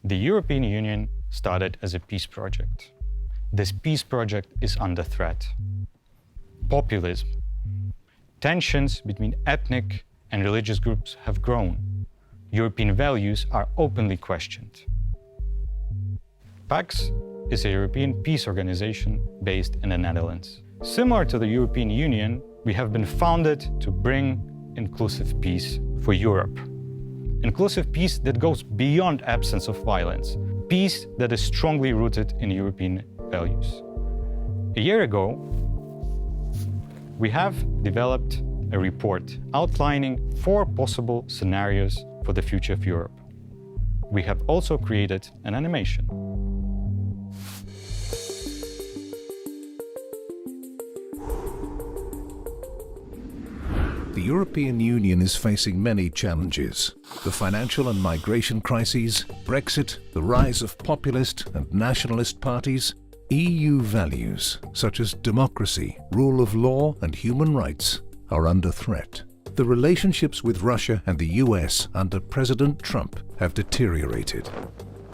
The European Union started as a peace project. This peace project is under threat. Populism. Tensions between ethnic and religious groups have grown. European values are openly questioned. PAX is a European peace organization based in the Netherlands. Similar to the European Union, we have been founded to bring inclusive peace for Europe. Inclusive peace that goes beyond absence of violence. Peace that is strongly rooted in European values. A year ago, we have developed a report outlining 4 possible scenarios for the future of Europe. We have also created an animation. The European Union is facing many challenges. The financial and migration crises, Brexit, the rise of populist and nationalist parties, EU values such as democracy, rule of law and human rights are under threat. The relationships with Russia and the US under President Trump have deteriorated.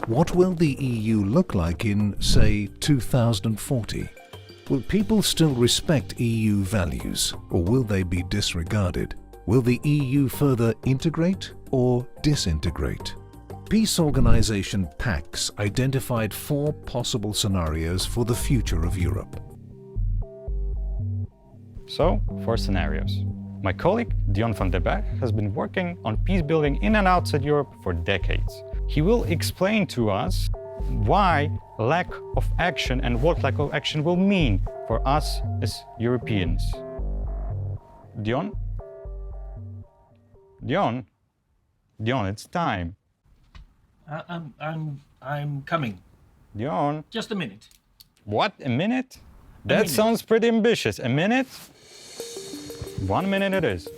What will the EU look like in, say, 2040? Will people still respect EU values, or will they be disregarded? Will the EU further integrate or disintegrate? Peace organization PAX identified 4 possible scenarios for the future of Europe. So, 4 scenarios. My colleague, Dion van der Berg, has been working on peace building in and outside Europe for decades. He will explain to us why lack of action and what lack of action will mean for us as Europeans. Dion? Dion? Dion, it's time. I'm coming. Dion? Just a minute. What, a minute? That sounds pretty ambitious. A minute? 1 minute it is.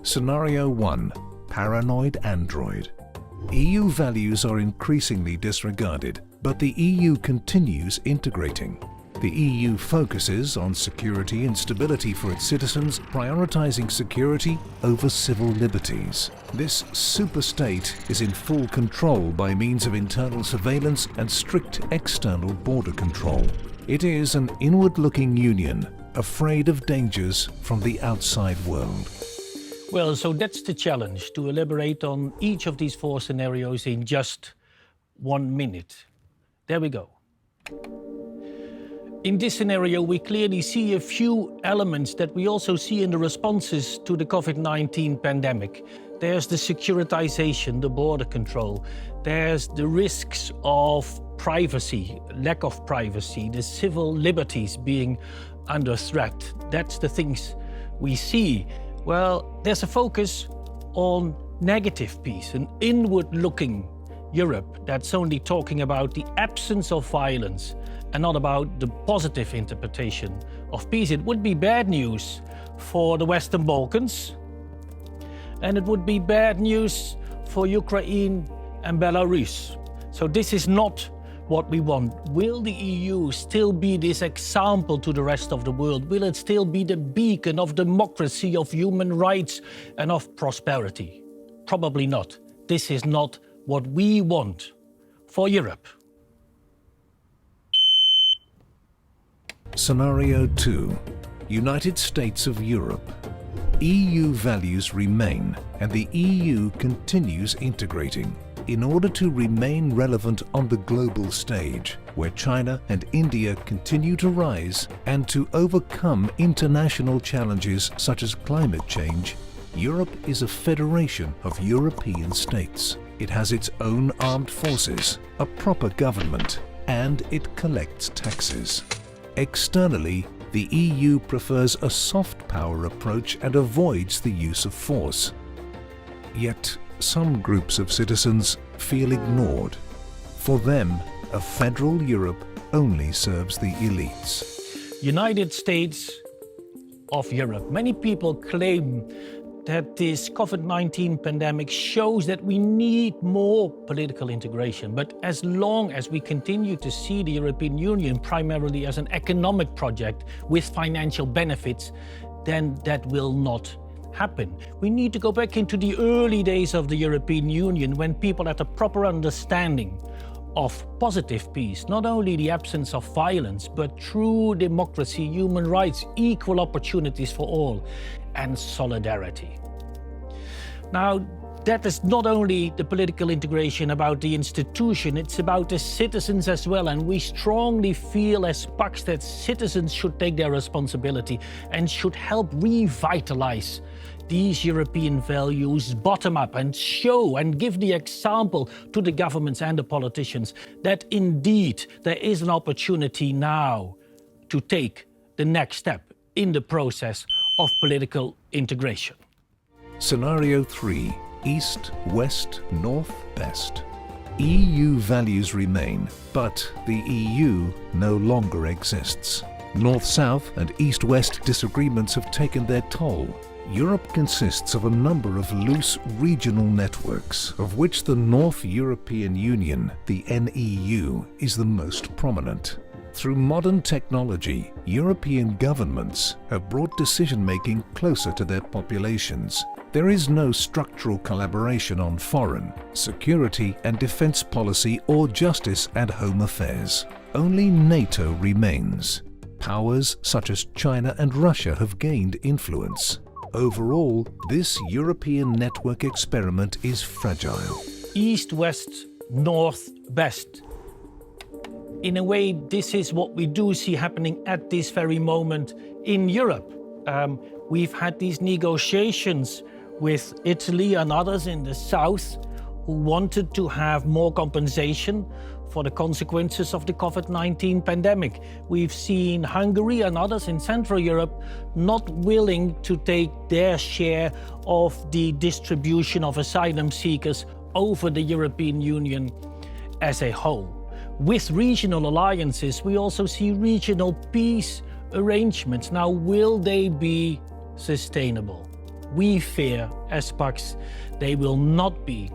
Scenario 1. Paranoid Android. EU values are increasingly disregarded, but the EU continues integrating. The EU focuses on security and stability for its citizens, prioritizing security over civil liberties. This superstate is in full control by means of internal surveillance and strict external border control. It is an inward-looking union, afraid of dangers from the outside world. Well, so that's the challenge, to elaborate on each of these 4 scenarios in just 1 minute. There we go. In this scenario, we clearly see a few elements that we also see in the responses to the COVID-19 pandemic. There's the securitization, the border control. There's the risks of privacy, lack of privacy, the civil liberties being under threat. That's the things we see. Well, there's a focus on negative peace, an inward-looking Europe that's only talking about the absence of violence and not about the positive interpretation of peace. It would be bad news for the Western Balkans, and it would be bad news for Ukraine and Belarus. So this is not what we want. Will the EU still be this example to the rest of the world? Will it still be the beacon of democracy, of human rights, and of prosperity? Probably not. This is not what we want for Europe. Scenario 2. United States of Europe. EU values remain, and the EU continues integrating. In order to remain relevant on the global stage, where China and India continue to rise, and to overcome international challenges such as climate change, Europe is a federation of European states. It has its own armed forces, a proper government, and it collects taxes. Externally, the EU prefers a soft power approach and avoids the use of force. Yet, some groups of citizens feel ignored. For them, a federal Europe only serves the elites. United States of Europe. Many people claim that this COVID-19 pandemic shows that we need more political integration. But as long as we continue to see the European Union primarily as an economic project with financial benefits, then that will not happen. We need to go back into the early days of the European Union when people had a proper understanding of positive peace, not only the absence of violence, but true democracy, human rights, equal opportunities for all, and solidarity. Now, that is not only the political integration about the institution, it's about the citizens as well. And we strongly feel as PAX that citizens should take their responsibility and should help revitalize these European values bottom up and show and give the example to the governments and the politicians that indeed there is an opportunity now to take the next step in the process of political integration. Scenario 3. East, West, North, Best. EU values remain, but the EU no longer exists. North-South and East-West disagreements have taken their toll. Europe consists of a number of loose regional networks, of which the North European Union, the NEU, is the most prominent. Through modern technology, European governments have brought decision-making closer to their populations. There is no structural collaboration on foreign, security and defense policy or justice and home affairs. Only NATO remains. Powers such as China and Russia have gained influence. Overall, this European network experiment is fragile. East, West, North, Best. In a way, this is what we do see happening at this very moment in Europe. We've had these negotiations with Italy and others in the south who wanted to have more compensation for the consequences of the COVID-19 pandemic. We've seen Hungary and others in Central Europe not willing to take their share of the distribution of asylum seekers over the European Union as a whole. With regional alliances, we also see regional peace arrangements. Now, will they be sustainable? We fear, as PAX, they will not be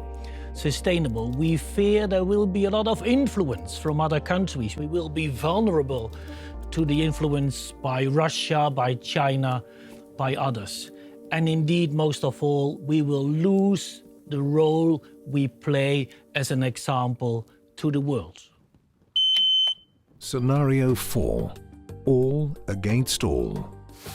sustainable. We fear there will be a lot of influence from other countries. We will be vulnerable to the influence by Russia, by China, by others. And indeed, most of all, we will lose the role we play as an example to the world. Scenario 4. All against all.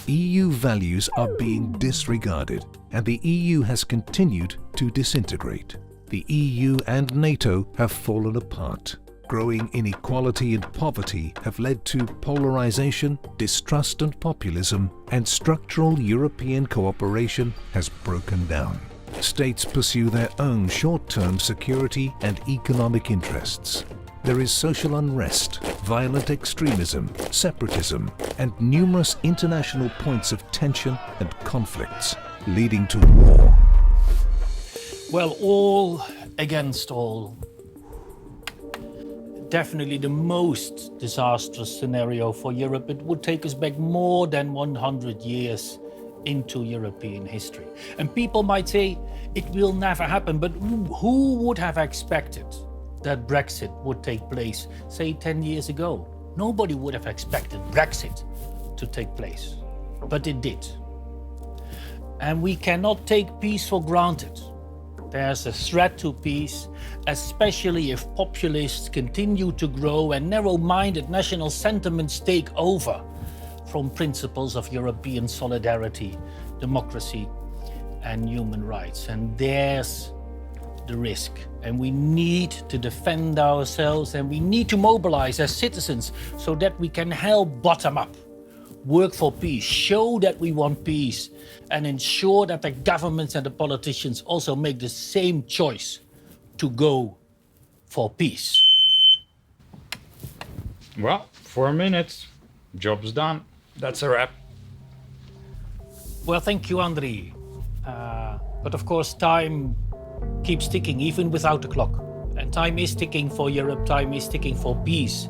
EU values are being disregarded, and the EU has continued to disintegrate. The EU and NATO have fallen apart. Growing inequality and poverty have led to polarization, distrust and populism, and structural European cooperation has broken down. States pursue their own short-term security and economic interests. There is social unrest, violent extremism, separatism, and numerous international points of tension and conflicts, leading to war. Well, all against all. Definitely the most disastrous scenario for Europe. It would take us back more than 100 years into European history. And people might say it will never happen, but who would have expected that Brexit would take place, say 10 years ago? Nobody would have expected Brexit to take place, but it did. And we cannot take peace for granted. There's a threat to peace, especially if populists continue to grow and narrow-minded national sentiments take over from principles of European solidarity, democracy, and human rights. And there's the risk. And we need to defend ourselves, and we need to mobilize as citizens so that we can help bottom up, work for peace, show that we want peace, and ensure that the governments and the politicians also make the same choice to go for peace. Well, 4 minutes, job's done. That's a wrap. Well, thank you, André. But of course, time keeps ticking, even without the clock. And time is ticking for Europe, time is ticking for peace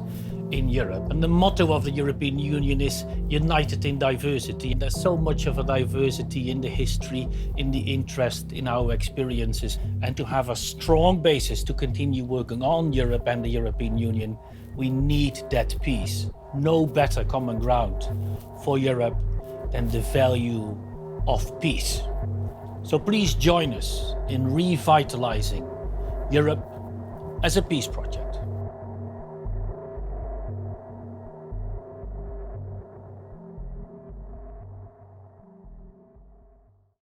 in Europe. And the motto of the European Union is united in diversity. And there's so much of a diversity in the history, in the interest, in our experiences. And to have a strong basis to continue working on Europe and the European Union, we need that peace. No better common ground for Europe than the value of peace. So please join us in revitalizing Europe as a peace project.